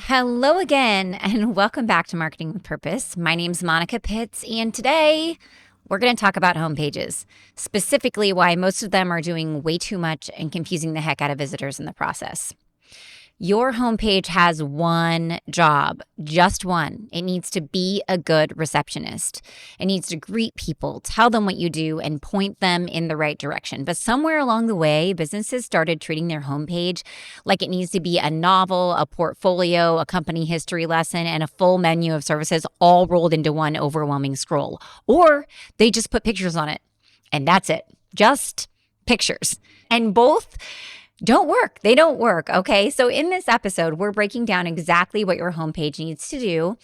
Hello again, and welcome back to Marketing with Purpose. My name's Monica Pitts, and today we're going to talk about homepages, specifically why most of them are doing way too much and confusing the heck out of visitors in the process. Your homepage has one job, just one. It needs to be a good receptionist. It needs to greet people, tell them what you do, and point them in the right direction. But somewhere along the way, businesses started treating their homepage like it needs to be a novel, a portfolio, a company history lesson, and a full menu of services all rolled into one overwhelming scroll. Or they just put pictures on it, and that's it. Just pictures. And both don't work. They don't work. Okay. So in this episode, we're breaking down exactly what your homepage needs to do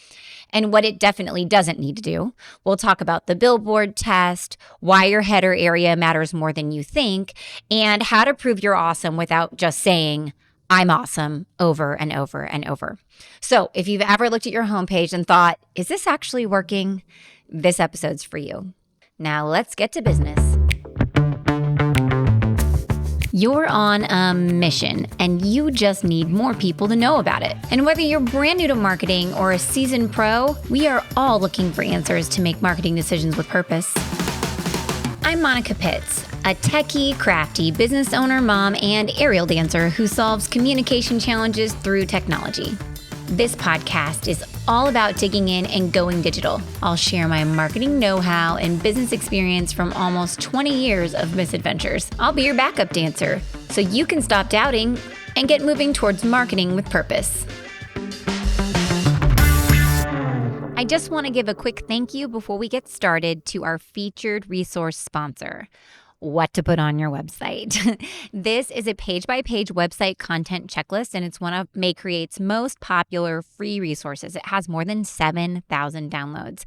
and what it definitely doesn't need to do. We'll talk about the billboard test, why your header area matters more than you think, and how to prove you're awesome without just saying, I'm awesome over and over and over. So if you've ever looked at your homepage and thought, is this actually working? This episode's for you. Now let's get to business. You're on a mission, and you just need more people to know about it. And whether you're brand new to marketing or a seasoned pro, we are all looking for answers to make marketing decisions with purpose. I'm Monica Pitts, a techie, crafty business owner, mom, and aerial dancer who solves communication challenges through technology. This podcast is all about digging in and going digital. I'll share my marketing know-how and business experience from almost 20 years of misadventures. I'll be your backup dancer so you can stop doubting and get moving towards marketing with purpose. I just want to give a quick thank you before we get started to our featured resource sponsor, What to Put on Your Website. This is a page-by-page website content checklist, and it's one of MayCreate's most popular free resources. It has more than 7,000 downloads.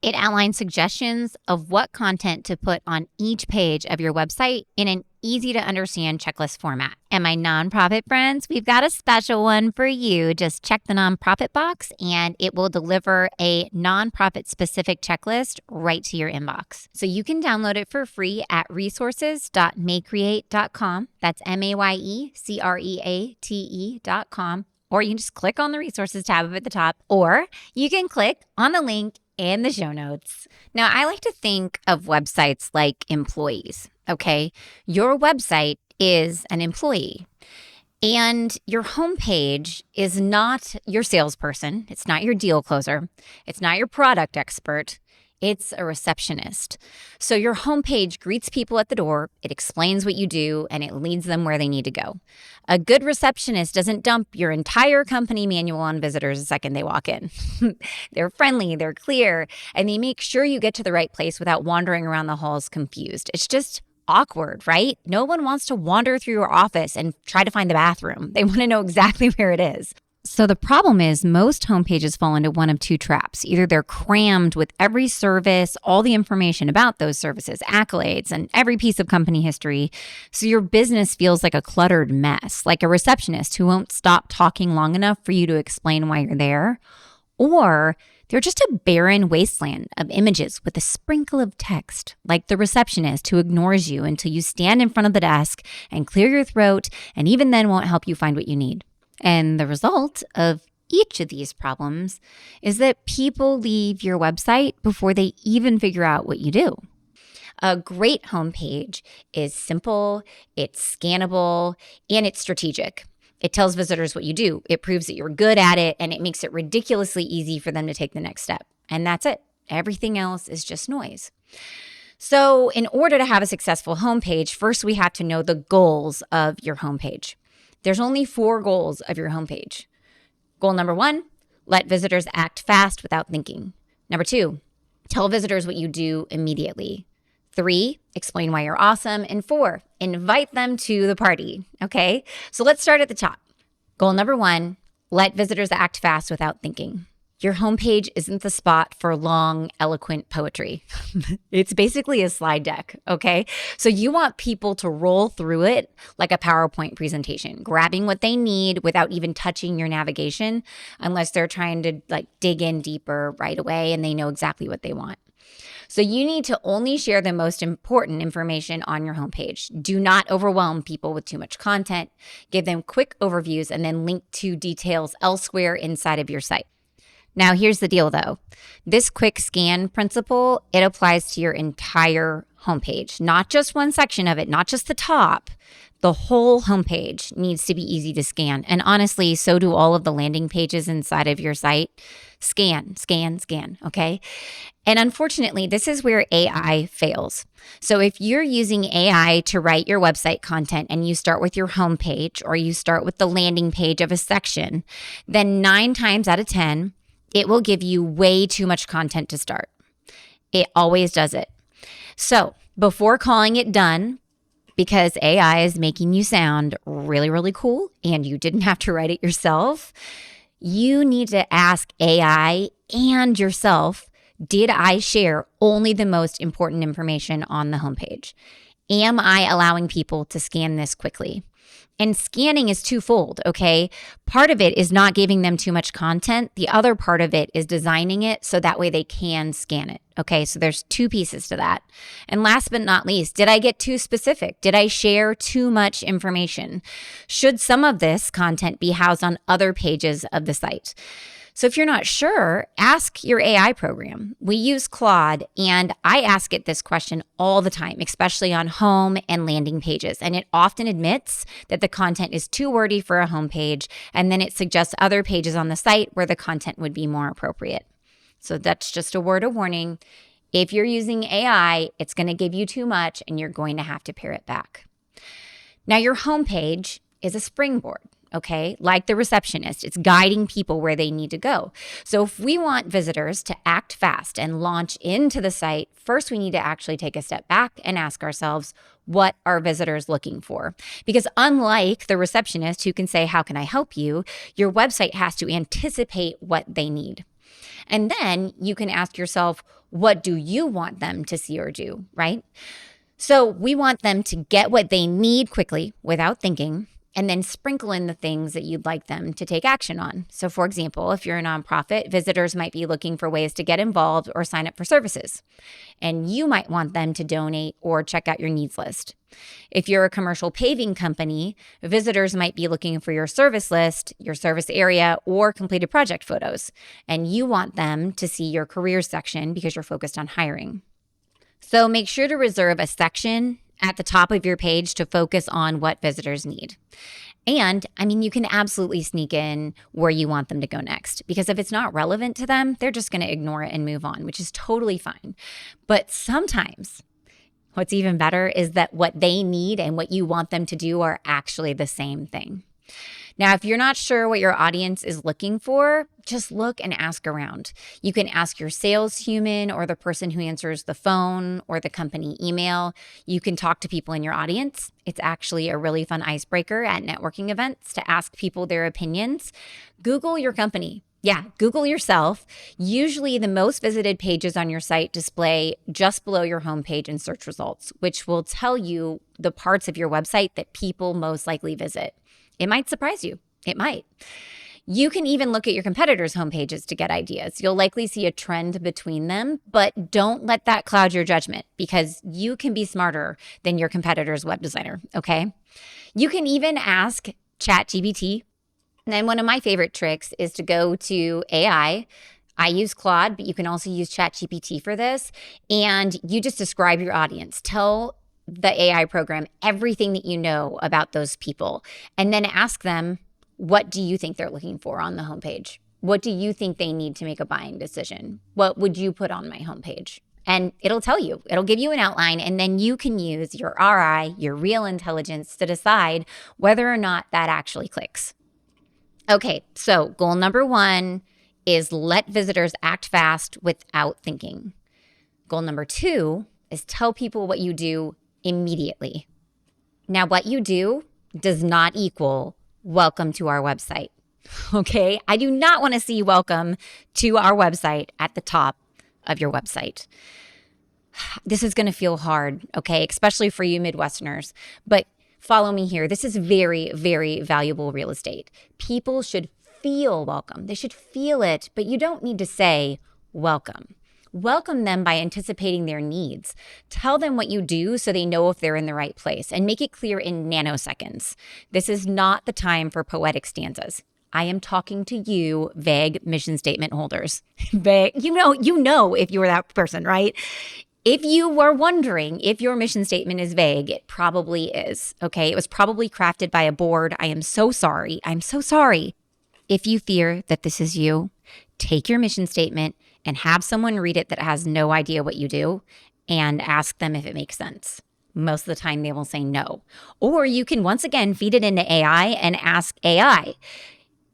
It outlines suggestions of what content to put on each page of your website in an easy-to-understand checklist format. And my nonprofit friends, we've got a special one for you. Just check the nonprofit box, and it will deliver a nonprofit-specific checklist right to your inbox. So you can download it for free at resources.maycreate.com. That's MAYECREATE.com. Or you can just click on the resources tab at the top, or you can click on the link in the show notes. Now, I like to think of websites like employees, okay? Your website is an employee, and your homepage is not your salesperson. It's not your deal closer. It's not your product expert. It's a receptionist. So your homepage greets people at the door, it explains what you do, and it leads them where they need to go. A good receptionist doesn't dump your entire company manual on visitors the second they walk in. They're friendly, they're clear, and they make sure you get to the right place without wandering around the halls confused. It's just awkward, right? No one wants to wander through your office and try to find the bathroom. They want to know exactly where it is. So the problem is most homepages fall into one of two traps. Either they're crammed with every service, all the information about those services, accolades, and every piece of company history. So your business feels like a cluttered mess, like a receptionist who won't stop talking long enough for you to explain why you're there. Or they're just a barren wasteland of images with a sprinkle of text, like the receptionist who ignores you until you stand in front of the desk and clear your throat, and even then won't help you find what you need. And the result of each of these problems is that people leave your website before they even figure out what you do. A great homepage is simple, it's scannable, and it's strategic. It tells visitors what you do. It proves that you're good at it, and it makes it ridiculously easy for them to take the next step. And that's it. Everything else is just noise. So in order to have a successful homepage, first we have to know the goals of your homepage. There's only 4 goals of your homepage. Goal number 1, let visitors act fast without thinking. Number 2, tell visitors what you do immediately. 3, explain why you're awesome. And 4, invite them to the party. Okay, so let's start at the top. Goal number 1, let visitors act fast without thinking. Your homepage isn't the spot for long, eloquent poetry. It's basically a slide deck, okay? So you want people to roll through it like a PowerPoint presentation, grabbing what they need without even touching your navigation, unless they're trying to dig in deeper right away and they know exactly what they want. So you need to only share the most important information on your homepage. Do not overwhelm people with too much content. Give them quick overviews and then link to details elsewhere inside of your site. Now, here's the deal though. This quick scan principle, it applies to your entire homepage, not just one section of it, not just the top. The whole homepage needs to be easy to scan. And honestly, so do all of the landing pages inside of your site. Scan, scan, scan, okay? And unfortunately, this is where AI fails. So if you're using AI to write your website content and you start with your homepage or you start with the landing page of a section, then 9 times out of 10, it will give you way too much content to start. It always does it. So before calling it done, because AI is making you sound really, really cool and you didn't have to write it yourself, you need to ask AI and yourself, did I share only the most important information on the homepage? Am I allowing people to scan this quickly? And scanning is twofold, okay? Part of it is not giving them too much content. The other part of it is designing it so that way they can scan it, okay? So there's 2 pieces to that. And last but not least, did I get too specific? Did I share too much information? Should some of this content be housed on other pages of the site? So if you're not sure, ask your AI program. We use Claude, and I ask it this question all the time, especially on home and landing pages. And it often admits that the content is too wordy for a homepage, and then it suggests other pages on the site where the content would be more appropriate. So that's just a word of warning. If you're using AI, it's going to give you too much, and you're going to have to pare it back. Now, your homepage is a springboard. Okay, like the receptionist, it's guiding people where they need to go. So if we want visitors to act fast and launch into the site, first we need to actually take a step back and ask ourselves, what are visitors looking for? Because unlike the receptionist who can say, how can I help you? Your website has to anticipate what they need. And then you can ask yourself, what do you want them to see or do, right? So we want them to get what they need quickly without thinking, and then sprinkle in the things that you'd like them to take action on. So for example, if you're a nonprofit, visitors might be looking for ways to get involved or sign up for services. And you might want them to donate or check out your needs list. If you're a commercial paving company, visitors might be looking for your service list, your service area, or completed project photos. And you want them to see your careers section because you're focused on hiring. So make sure to reserve a section at the top of your page to focus on what visitors need. And you can absolutely sneak in where you want them to go next, because if it's not relevant to them, they're just going to ignore it and move on, which is totally fine. But sometimes what's even better is that what they need and what you want them to do are actually the same thing. Now, if you're not sure what your audience is looking for, just look and ask around. You can ask your sales human or the person who answers the phone or the company email. You can talk to people in your audience. It's actually a really fun icebreaker at networking events to ask people their opinions. Google your company. Yeah, Google yourself. Usually the most visited pages on your site display just below your homepage in search results, which will tell you the parts of your website that people most likely visit. It might surprise you. It might. You can even look at your competitors' homepages to get ideas. You'll likely see a trend between them, but don't let that cloud your judgment, because you can be smarter than your competitor's web designer, okay? You can even ask ChatGPT. And then one of my favorite tricks is to go to AI. I use Claude, but you can also use ChatGPT for this. And you just describe your audience. Tell the AI program everything that you know about those people, and then ask them, what do you think they're looking for on the homepage? What do you think they need to make a buying decision? What would you put on my homepage? And it'll tell you, it'll give you an outline, and then you can use your RI, your real intelligence, to decide whether or not that actually clicks. Okay, so goal number 1 is let visitors act fast without thinking. Goal number 2 is tell people what you do immediately. Now, what you do does not equal welcome to our website. Okay? I do not want to see welcome to our website at the top of your website. This is going to feel hard, okay? Especially for you Midwesterners. But follow me here. This is very, very valuable real estate. People should feel welcome. They should feel it, but you don't need to say welcome. Welcome them by anticipating their needs. Tell them what you do so they know if they're in the right place, and make it clear in nanoseconds. This is not the time for poetic stanzas. I am talking to you, vague mission statement holders. Vague, you know if you were that person, right? If you were wondering if your mission statement is vague, it probably is. Okay, it was probably crafted by a board. I am so sorry. I'm so sorry. If you fear that this is you, take your mission statement and have someone read it that has no idea what you do and ask them if it makes sense. Most of the time, they will say no. Or you can once again feed it into AI and ask AI,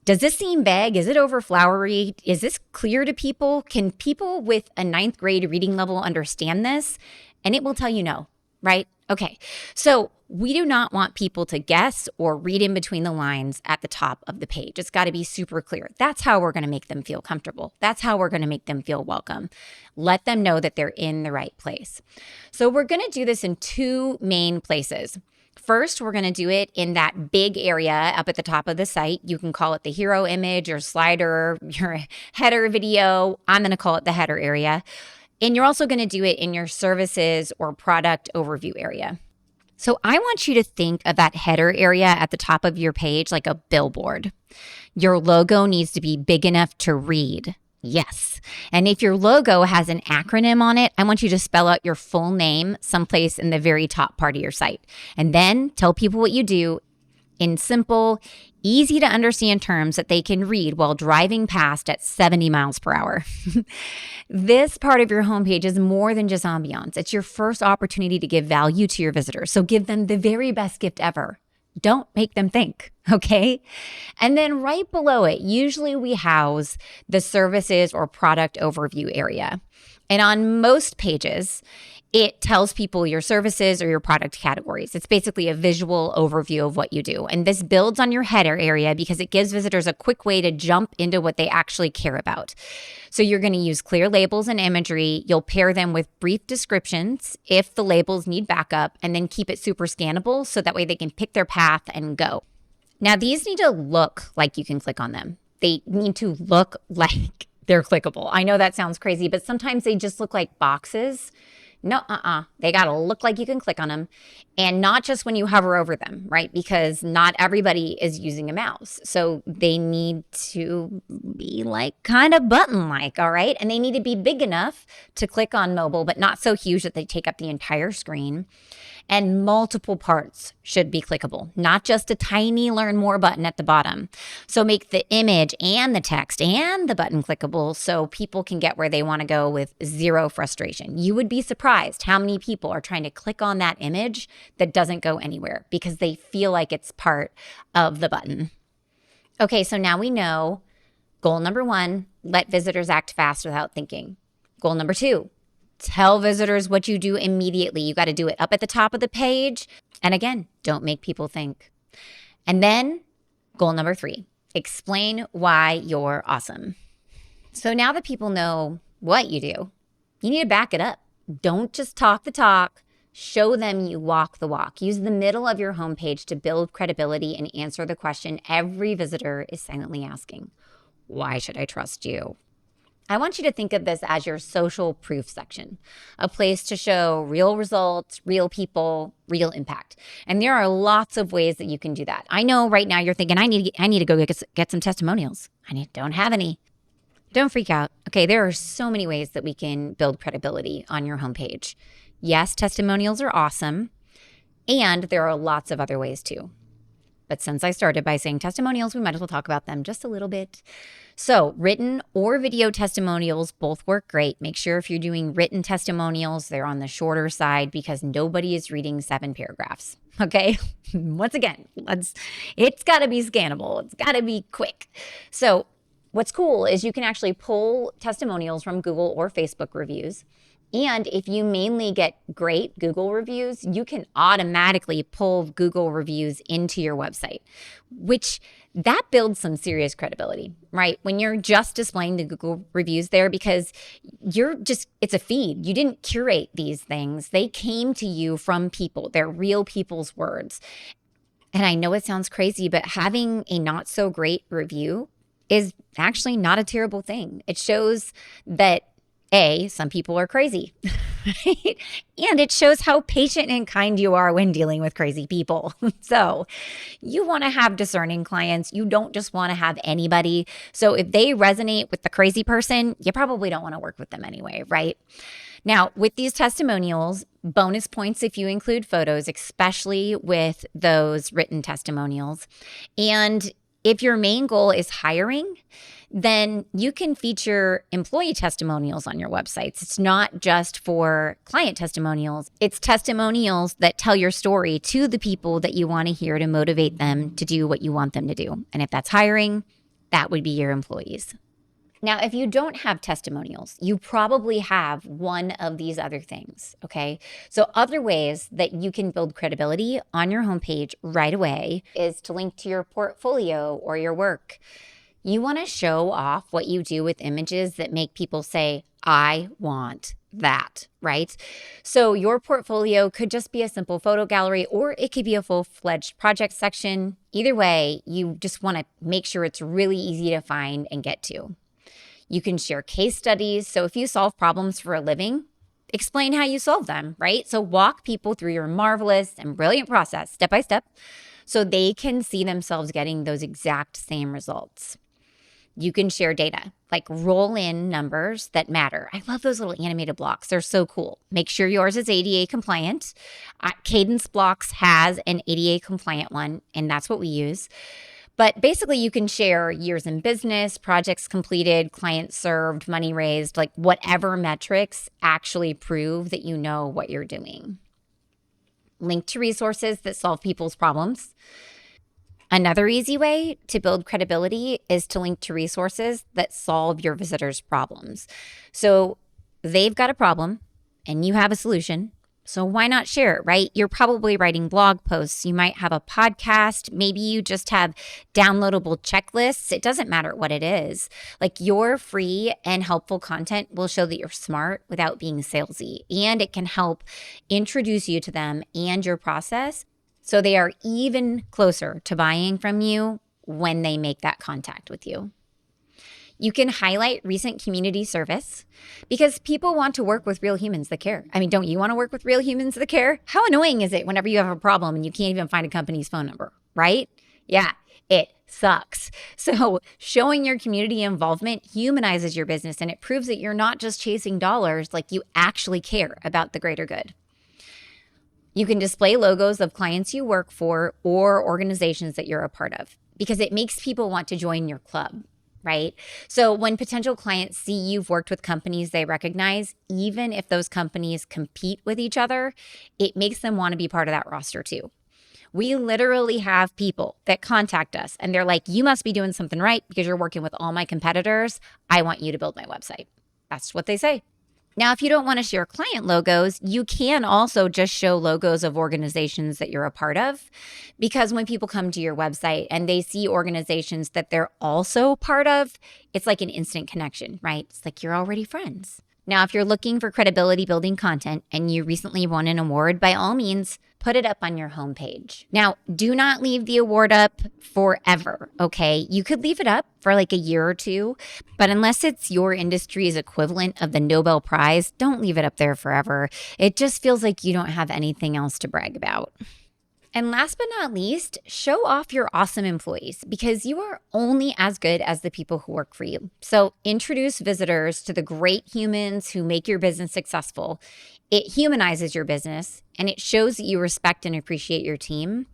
does this seem vague? Is it over flowery? Is this clear to people? Can people with a 9th grade reading level understand this? And it will tell you no, right? Okay, so we do not want people to guess or read in between the lines at the top of the page. It's got to be super clear. That's how we're going to make them feel comfortable. That's how we're going to make them feel welcome. Let them know that they're in the right place. So we're going to do this in 2 main places. First, we're going to do it in that big area up at the top of the site. You can call it the hero image or slider, your header video. I'm going to call it the header area. And you're also going to do it in your services or product overview area. So I want you to think of that header area at the top of your page like a billboard. Your logo needs to be big enough to read. Yes. And if your logo has an acronym on it, I want you to spell out your full name someplace in the very top part of your site. And then tell people what you do in simple, easy to understand terms that they can read while driving past at 70 miles per hour. This part of your homepage is more than just ambiance. It's your first opportunity to give value to your visitors. So give them the very best gift ever. Don't make them think, okay? And then right below it, usually we house the services or product overview area. And on most pages, it tells people your services or your product categories. It's basically a visual overview of what you do. And this builds on your header area because it gives visitors a quick way to jump into what they actually care about. So you're going to use clear labels and imagery. You'll pair them with brief descriptions if the labels need backup, and then keep it super scannable so that way they can pick their path and go. Now, these need to look like you can click on them. They need to look like they're clickable. I know that sounds crazy, but sometimes they just look like boxes. No, They got to look like you can click on them, and not just when you hover over them, right? Because not everybody is using a mouse. So they need to be like kind of button-like, all right? And they need to be big enough to click on mobile, but not so huge that they take up the entire screen. And multiple parts should be clickable, not just a tiny learn more button at the bottom. So make the image and the text and the button clickable so people can get where they want to go with zero frustration. You would be surprised how many people are trying to click on that image that doesn't go anywhere because they feel like it's part of the button. Okay, so now we know goal number 1, let visitors act fast without thinking. Goal number 2, tell visitors what you do immediately. You got to do it up at the top of the page. And again, don't make people think. And then goal number 3, explain why you're awesome. So now that people know what you do, you need to back it up. Don't just talk the talk. Show them you walk the walk. Use the middle of your homepage to build credibility and answer the question every visitor is silently asking. Why should I trust you? I want you to think of this as your social proof section, a place to show real results, real people, real impact. And there are lots of ways that you can do that. I know right now you're thinking, I need to go get some testimonials. Don't have any. Don't freak out. Okay, there are so many ways that we can build credibility on your homepage. Yes, testimonials are awesome, and there are lots of other ways too. But since I started by saying testimonials, we might as well talk about them just a little bit. So written or video testimonials both work great. Make sure if you're doing written testimonials, they're on the shorter side because nobody is reading 7 paragraphs. Okay. Once again, it's got to be scannable. It's got to be quick. So what's cool is you can actually pull testimonials from Google or Facebook reviews. And if you mainly get great Google reviews, you can automatically pull Google reviews into your website, which that builds some serious credibility, right? When you're just displaying the Google reviews there because it's a feed. You didn't curate these things. They came to you from people. They're real people's words. And I know it sounds crazy, but having a not so great review is actually not a terrible thing. It shows that Some people are crazy, right? And it shows how patient and kind you are when dealing with crazy people. So you want to have discerning clients. You don't just want to have anybody. So if they resonate with the crazy person, you probably don't want to work with them anyway, right? Now, with these testimonials, bonus points if you include photos, especially with those written testimonials. And if your main goal is hiring, then you can feature employee testimonials on your websites. It's not just for client testimonials. It's testimonials that tell your story to the people that you want to hear to motivate them to do what you want them to do. And if that's hiring, that would be your employees. Now, if you don't have testimonials, you probably have one of these other things, okay? So other ways that you can build credibility on your homepage right away is to link to your portfolio or your work. You want to show off what you do with images that make people say, I want that, right? So your portfolio could just be a simple photo gallery, or it could be a full-fledged project section. Either way, you just want to make sure it's really easy to find and get to. You can share case studies. So if you solve problems for a living, explain how you solve them, right? So walk people through your marvelous and brilliant process step by step so they can see themselves getting those exact same results. You can share data, like roll in numbers that matter. I love those little animated blocks. They're so cool. Make sure yours is ADA compliant. Cadence Blocks has an ADA compliant one, and that's what we use. But basically, you can share years in business, projects completed, clients served, money raised, like whatever metrics actually prove that you know what you're doing. Link to resources that solve people's problems. Another easy way to build credibility is to link to resources that solve your visitors' problems. So they've got a problem and you have a solution. So why not share it, right? You're probably writing blog posts. You might have a podcast. Maybe you just have downloadable checklists. It doesn't matter what it is. Like your free and helpful content will show that you're smart without being salesy. And it can help introduce you to them and your process so they are even closer to buying from you when they make that contact with you. You can highlight recent community service because people want to work with real humans that care. I mean, don't you want to work with real humans that care? How annoying is it whenever you have a problem and you can't even find a company's phone number, right? Yeah, it sucks. So showing your community involvement humanizes your business and it proves that you're not just chasing dollars, like you actually care about the greater good. You can display logos of clients you work for or organizations that you're a part of because it makes people want to join your club. Right? So when potential clients see you've worked with companies they recognize, even if those companies compete with each other, it makes them want to be part of that roster too. We literally have people that contact us and they're like, you must be doing something right because you're working with all my competitors. I want you to build my website. That's what they say. Now, if you don't want to share client logos, you can also just show logos of organizations that you're a part of. Because when people come to your website and they see organizations that they're also part of, it's like an instant connection, right? It's like you're already friends. Now, if you're looking for credibility building content and you recently won an award, by all means, put it up on your homepage. Now, do not leave the award up forever, okay? You could leave it up for like a year or two, but unless it's your industry's equivalent of the Nobel Prize, don't leave it up there forever. It just feels like you don't have anything else to brag about. And last but not least, show off your awesome employees because you are only as good as the people who work for you. So introduce visitors to the great humans who make your business successful. It humanizes your business and it shows that you respect and appreciate your team,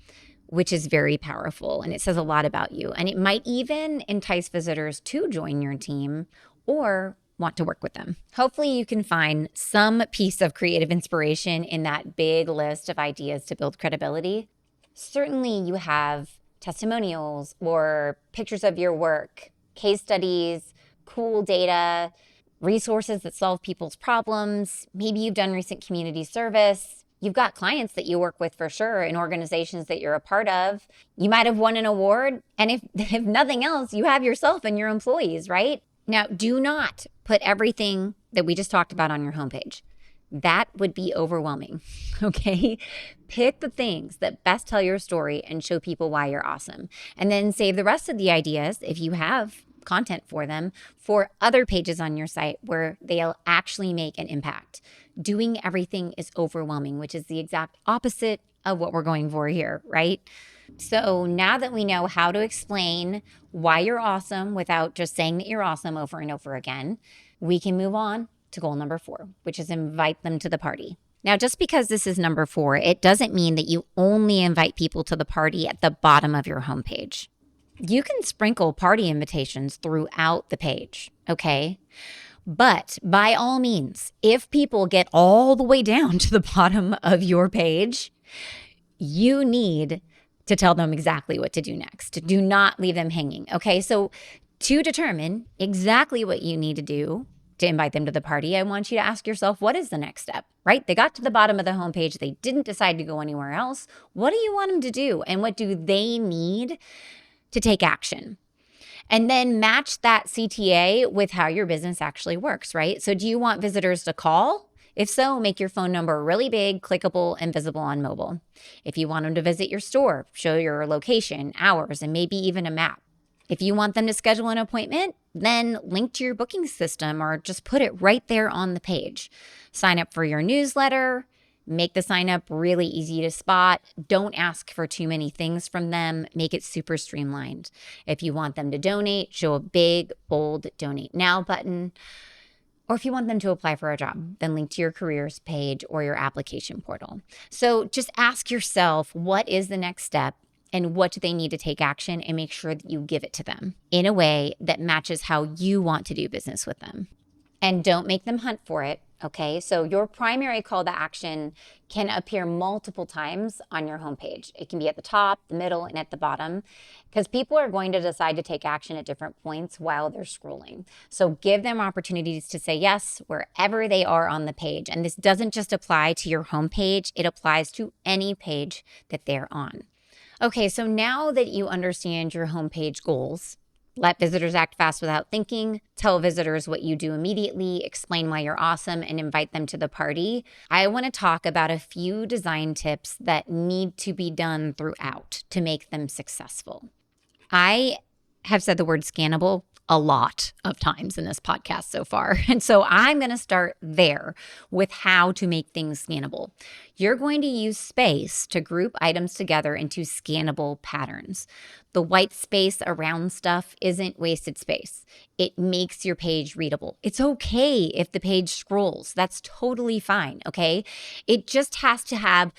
which is very powerful. And it says a lot about you. And it might even entice visitors to join your team or want to work with them. Hopefully you can find some piece of creative inspiration in that big list of ideas to build credibility. Certainly you have testimonials or pictures of your work, case studies, cool data, resources that solve people's problems. Maybe you've done recent community service. You've got clients that you work with for sure and organizations that you're a part of. You might have won an award. And if nothing else, you have yourself and your employees, right? Now, do not put everything that we just talked about on your homepage. That would be overwhelming, okay? Pick the things that best tell your story and show people why you're awesome. And then save the rest of the ideas, if you have content for them for other pages on your site where they'll actually make an impact. Doing everything is overwhelming, which is the exact opposite of what we're going for here, right? So now that we know how to explain why you're awesome without just saying that you're awesome over and over again, we can move on to goal number 4, which is invite them to the party. Now, just because this is number 4, it doesn't mean that you only invite people to the party at the bottom of your homepage. You can sprinkle party invitations throughout the page, okay? But by all means, if people get all the way down to the bottom of your page, you need to tell them exactly what to do next. Do not leave them hanging, okay? So to determine exactly what you need to do to invite them to the party, I want you to ask yourself, what is the next step, right? They got to the bottom of the homepage. They didn't decide to go anywhere else. What do you want them to do? And what do they need to take action? And then match that CTA with how your business actually works, right? So do you want visitors to call? If so, make your phone number really big, clickable, and visible on mobile. If you want them to visit your store, show your location, hours, and maybe even a map. If you want them to schedule an appointment, then link to your booking system or just put it right there on the page. Sign up for your newsletter. Make the sign up really easy to spot. Don't ask for too many things from them. Make it super streamlined. If you want them to donate, show a big, bold donate now button. Or if you want them to apply for a job, then link to your careers page or your application portal. So just ask yourself, what is the next step and what do they need to take action, and make sure that you give it to them in a way that matches how you want to do business with them. And don't make them hunt for it, okay? So your primary call to action can appear multiple times on your homepage. It can be at the top, the middle, and at the bottom, because people are going to decide to take action at different points while they're scrolling. So give them opportunities to say yes wherever they are on the page. And this doesn't just apply to your homepage, it applies to any page that they're on. Okay, so now that you understand your homepage goals, let visitors act fast without thinking, tell visitors what you do immediately, explain why you're awesome, and invite them to the party, I want to talk about a few design tips that need to be done throughout to make them successful. I have said the word scannable a lot of times in this podcast so far. And so I'm going to start there with how to make things scannable. You're going to use space to group items together into scannable patterns. The white space around stuff isn't wasted space. It makes your page readable. It's okay if the page scrolls. That's totally fine, okay? It just has to have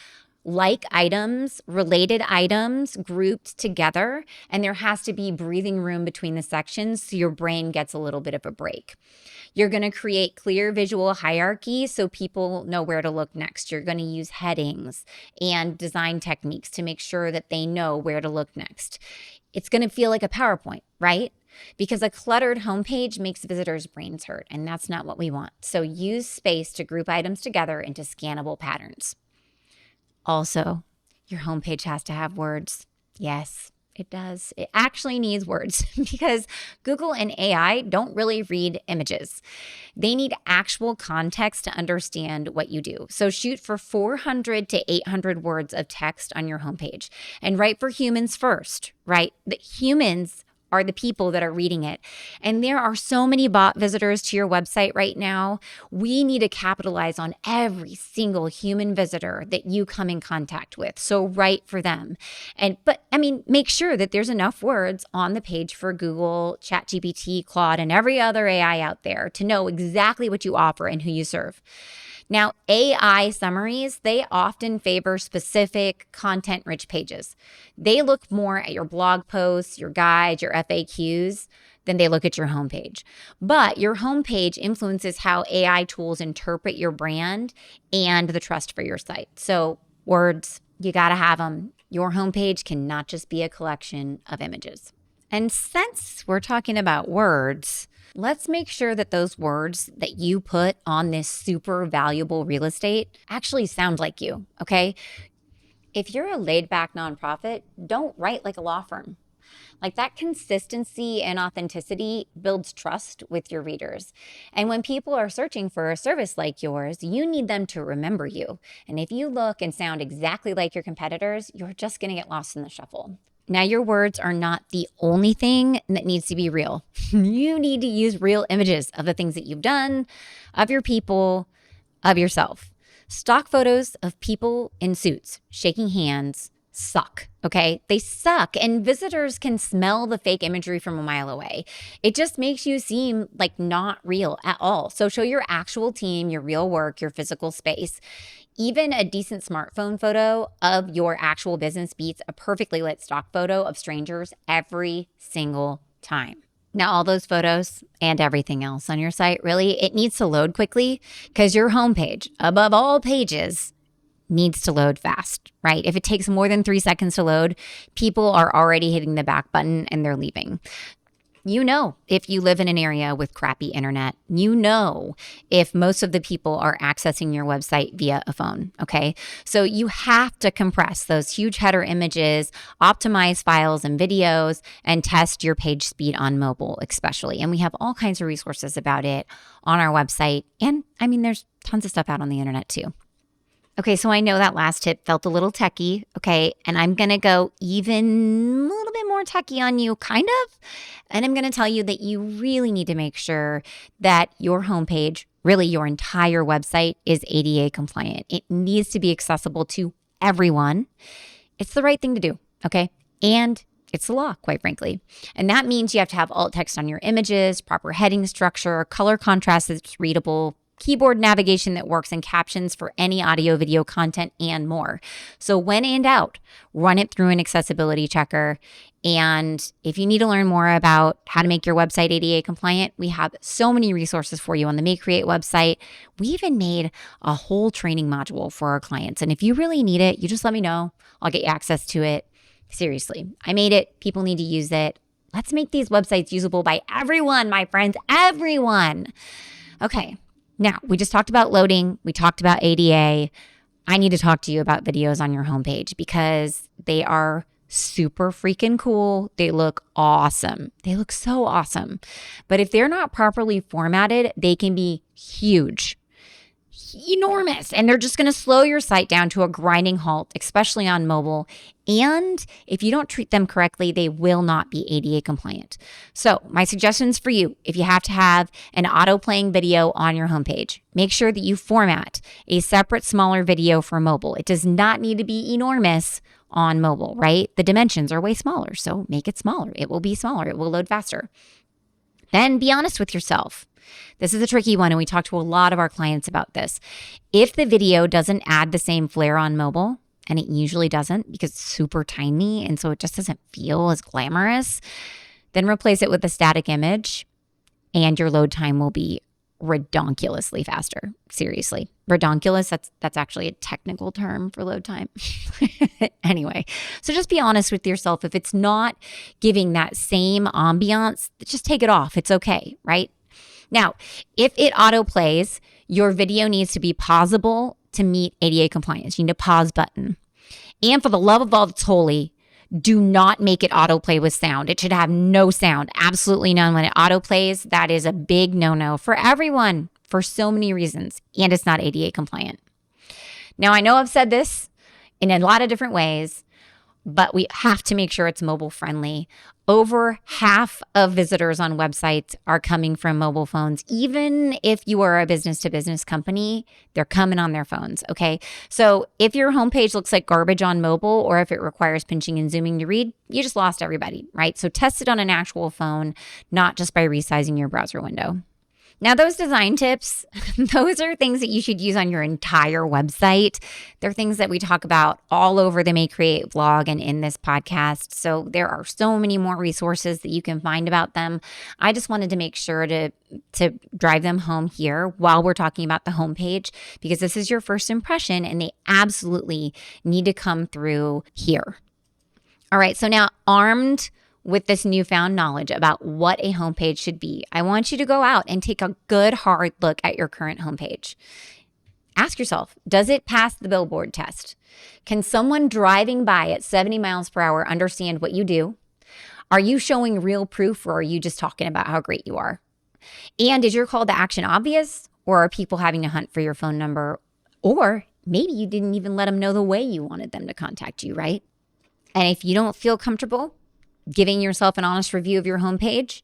like items, related items grouped together, and there has to be breathing room between the sections so your brain gets a little bit of a break. You're going to create clear visual hierarchy so people know where to look next. You're going to use headings and design techniques to make sure that they know where to look next. It's going to feel like a PowerPoint, right? Because a cluttered homepage makes visitors' brains hurt, and that's not what we want. So use space to group items together into scannable patterns. Also, your homepage has to have words. Yes, it does. It actually needs words because Google and AI don't really read images. They need actual context to understand what you do. So shoot for 400 to 800 words of text on your homepage and write for humans first, right? The humans are the people that are reading it. And there are so many bot visitors to your website right now. We need to capitalize on every single human visitor that you come in contact with. So write for them. But make sure that there's enough words on the page for Google, ChatGPT, Claude, and every other AI out there to know exactly what you offer and who you serve. Now, AI summaries, they often favor specific content-rich pages. They look more at your blog posts, your guides, your FAQs, than they look at your homepage. But your homepage influences how AI tools interpret your brand and the trust for your site. So words, you gotta have them. Your homepage cannot just be a collection of images. And since we're talking about words, let's make sure that those words that you put on this super valuable real estate actually sound like you, okay? If you're a laid-back nonprofit, don't write like a law firm. Like that consistency and authenticity builds trust with your readers. And when people are searching for a service like yours, you need them to remember you. And if you look and sound exactly like your competitors, you're just going to get lost in the shuffle. Now, your words are not the only thing that needs to be real. You need to use real images of the things that you've done, of your people, of yourself. Stock photos of people in suits shaking hands suck, okay? They suck, and visitors can smell the fake imagery from a mile away. It just makes you seem like not real at all. So show your actual team, your real work, your physical space. Even a decent smartphone photo of your actual business beats a perfectly lit stock photo of strangers every single time. Now, all those photos and everything else on your site, really, it needs to load quickly because your homepage, above all pages, needs to load fast, right? If it takes more than 3 seconds to load, people are already hitting the back button and they're leaving. You know, if you live in an area with crappy internet, you know if most of the people are accessing your website via a phone, okay? So you have to compress those huge header images, optimize files and videos, and test your page speed on mobile especially. And we have all kinds of resources about it on our website. And I mean, there's tons of stuff out on the internet too. Okay, so I know that last tip felt a little techie, okay? And I'm going to go even a little bit more techie on you, kind of. And I'm going to tell you that you really need to make sure that your homepage, really your entire website, is ADA compliant. It needs to be accessible to everyone. It's the right thing to do, okay? And it's the law, quite frankly. And that means you have to have alt text on your images, proper heading structure, color contrast that's readable, keyboard navigation that works, and captions for any audio, video content, and more. So when in doubt, run it through an accessibility checker. And if you need to learn more about how to make your website ADA compliant, we have so many resources for you on the Make Create website. We even made a whole training module for our clients. And if you really need it, you just let me know. I'll get you access to it. Seriously, I made it. People need to use it. Let's make these websites usable by everyone, my friends, everyone. Okay. Now, we just talked about loading. We talked about ADA. I need to talk to you about videos on your homepage because they are super freaking cool. They look awesome. They look so awesome. But if they're not properly formatted, they can be huge, enormous, and they're just going to slow your site down to a grinding halt, especially on mobile. And if you don't treat them correctly, they will not be ADA compliant. So my suggestions for you, if you have to have an auto playing video on your homepage, make sure that you format a separate, smaller video for mobile. It does not need to be enormous on mobile, right? The dimensions are way smaller, so make it smaller. It will be smaller. It will load faster. Then be honest with yourself. This is a tricky one, and we talk to a lot of our clients about this. If the video doesn't add the same flair on mobile, and it usually doesn't because it's super tiny and so it just doesn't feel as glamorous, then replace it with a static image and your load time will be redonkulously faster. Seriously. Redonkulous, that's actually a technical term for load time. Anyway, so just be honest with yourself. If it's not giving that same ambiance, just take it off. It's okay, right? Now, if it auto plays, your video needs to be pausable to meet ADA compliance. You need a pause button. And for the love of all that's holy, do not make it autoplay with sound. It should have no sound, absolutely none. When it autoplays, that is a big no-no for everyone for so many reasons, and it's not ADA compliant. Now, I know I've said this in a lot of different ways, but we have to make sure it's mobile friendly. Over half of visitors on websites are coming from mobile phones. Even if you are a business to business company, they're coming on their phones. Okay. So if your homepage looks like garbage on mobile, or if it requires pinching and zooming to read, you just lost everybody, right? So test it on an actual phone, not just by resizing your browser window. Now, those design tips, those are things that you should use on your entire website. They're things that we talk about all over the Make Create blog and in this podcast. So there are so many more resources that you can find about them. I just wanted to make sure to drive them home here while we're talking about the homepage, because this is your first impression and they absolutely need to come through here. All right, so now armed with this newfound knowledge about what a homepage should be, I want you to go out and take a good hard look at your current homepage. Ask yourself, does it pass the billboard test? Can someone driving by at 70 miles per hour understand what you do? Are you showing real proof, or are you just talking about how great you are? And is your call to action obvious, or are people having to hunt for your phone number? Or maybe you didn't even let them know the way you wanted them to contact you, right? And if you don't feel comfortable giving yourself an honest review of your homepage,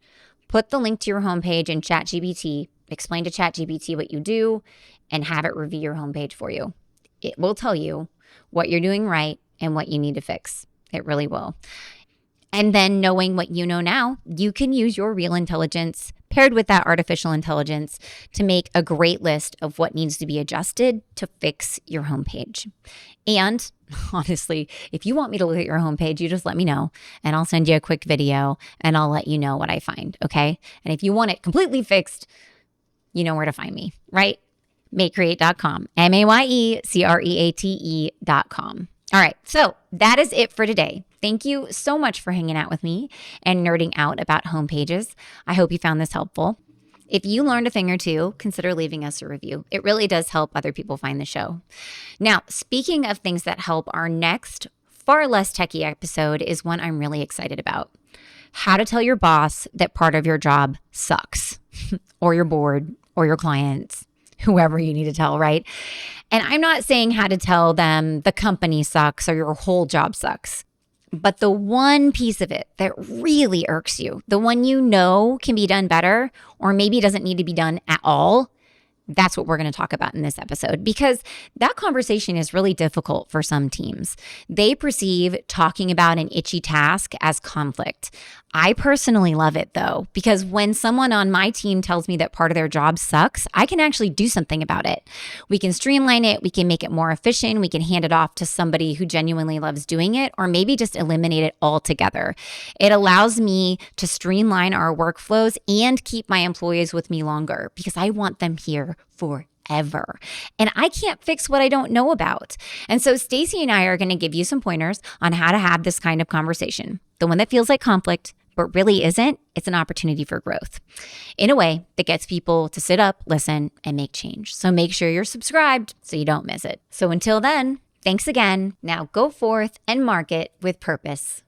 put the link to your homepage in ChatGPT, explain to ChatGPT what you do, and have it review your homepage for you. It will tell you what you're doing right and what you need to fix. It really will. And then knowing what you know now, you can use your real intelligence paired with that artificial intelligence to make a great list of what needs to be adjusted to fix your homepage. And honestly, if you want me to look at your homepage, you just let me know and I'll send you a quick video and I'll let you know what I find, okay? And if you want it completely fixed, you know where to find me, right? Mayecreate.com, MAYECREATE.com. All right, so that is it for today. Thank you so much for hanging out with me and nerding out about homepages. I hope you found this helpful. If you learned a thing or two, consider leaving us a review. It really does help other people find the show. Now, speaking of things that help, our next far less techie episode is one I'm really excited about. How to tell your boss that part of your job sucks, or your board, or your clients, whoever you need to tell, right? And I'm not saying how to tell them the company sucks or your whole job sucks. But the one piece of it that really irks you, the one you know can be done better or maybe doesn't need to be done at all, that's what we're going to talk about in this episode, because that conversation is really difficult for some teams. They perceive talking about an itchy task as conflict. I personally love it though, because when someone on my team tells me that part of their job sucks, I can actually do something about it. We can streamline it, we can make it more efficient, we can hand it off to somebody who genuinely loves doing it, or maybe just eliminate it altogether. It allows me to streamline our workflows and keep my employees with me longer because I want them here forever. And I can't fix what I don't know about. And so Stacy and I are going to give you some pointers on how to have this kind of conversation. The one that feels like conflict, but really isn't. It's an opportunity for growth in a way that gets people to sit up, listen, and make change. So make sure you're subscribed so you don't miss it. So until then, thanks again. Now go forth and market with purpose.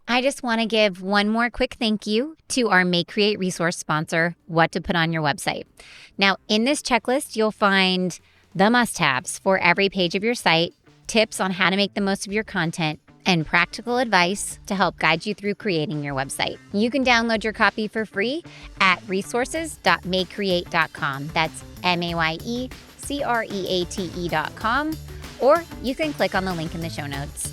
I just want to give one more quick thank you to our May Create resource sponsor, What to Put on Your Website. Now, in this checklist, you'll find the must-haves for every page of your site, tips on how to make the most of your content, and practical advice to help guide you through creating your website. You can download your copy for free at resources.mayecreate.com. That's MAYECREATE.com. Or you can click on the link in the show notes.